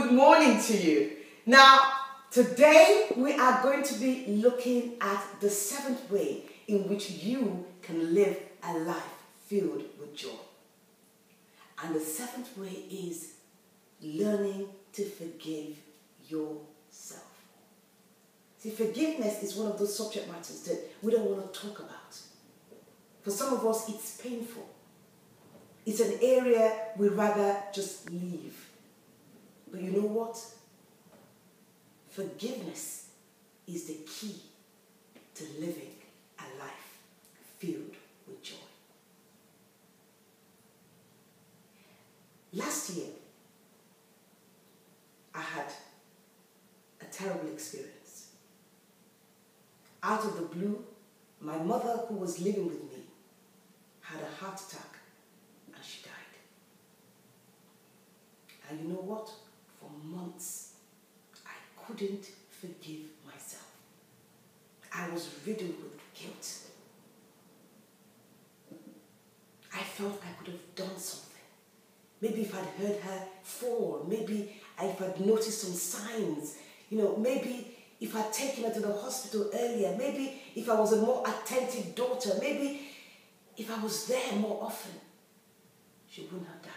good morning to you. Now, today we are going to be looking at the 7th way in which you can live a life filled with joy. And the 7th way is learning to forgive yourself. See, forgiveness is one of those subject matters that we don't want to talk about. For some of us, it's painful. It's an area we'd rather just leave. But you know what? Forgiveness is the key to living a life filled with joy. Last year, I had a terrible experience. Out of the blue, my mother, who was living with me, had a heart attack and she died. And you know what? For months, I couldn't forgive myself. I was riddled with guilt. I felt I could have done something. Maybe if I'd heard her fall, maybe if I'd noticed some signs, maybe if I'd taken her to the hospital earlier, maybe if I was a more attentive daughter, maybe if I was there more often, she wouldn't have died.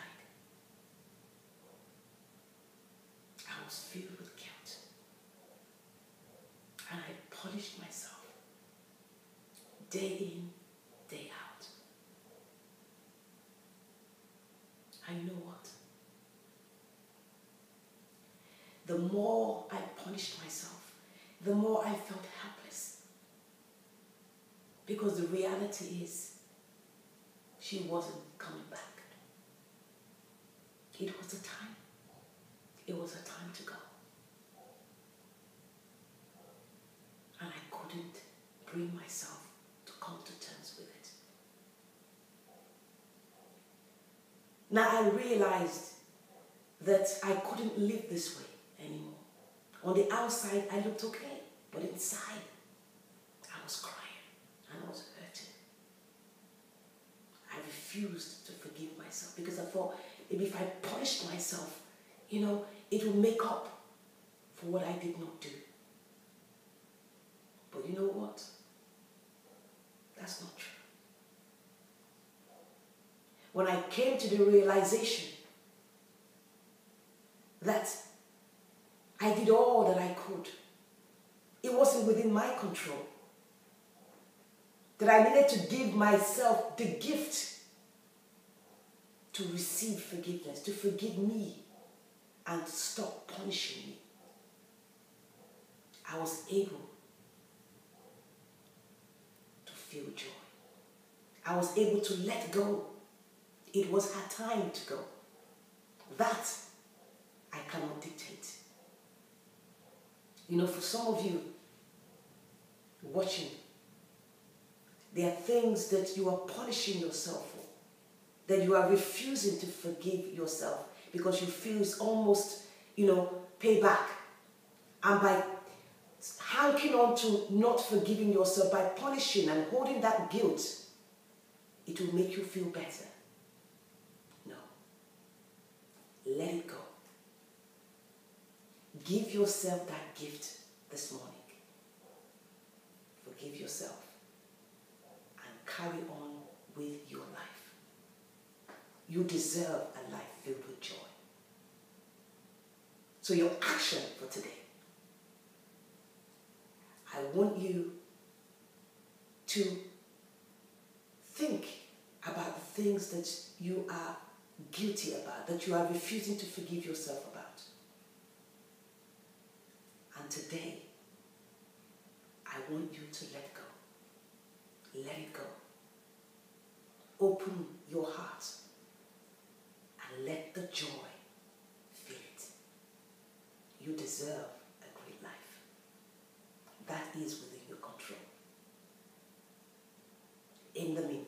I was filled with guilt. And I punished myself day in, day out. And you know what? The more I punished myself, the more I felt helpless. Because the reality is, she wasn't coming back. It was a time. It was a time to go. And I couldn't bring myself to come to terms with it. Now I realized that I couldn't live this way anymore. On the outside, I looked okay, but inside, I was crying and I was hurting. I refused to forgive myself because I thought maybe if I punished myself, it would make up for what I did not do. But you know what? That's not true. When I came to the realization that I did all that I could, it wasn't within my control, that I needed to give myself the gift to receive forgiveness, to forgive me, and to stop punishing me, I was able to feel joy. I was able to let go. It was her time to go. That I cannot dictate. For some of you watching, there are things that you are punishing yourself for, that you are refusing to forgive yourself because you feel it's almost, payback. And by hanking on to not forgiving yourself, by punishing and holding that guilt, it will make you feel better. No. Let it go. Give yourself that gift this morning. Forgive yourself and carry on with your life. You deserve a life filled with joy. So your action for today, I want you to think about the things that you are guilty about, that you are refusing to forgive yourself about. And today, I want you to let go. Let it go. Open your heart and let the joy fill it. You deserve a great life. That is within your control. In the meantime,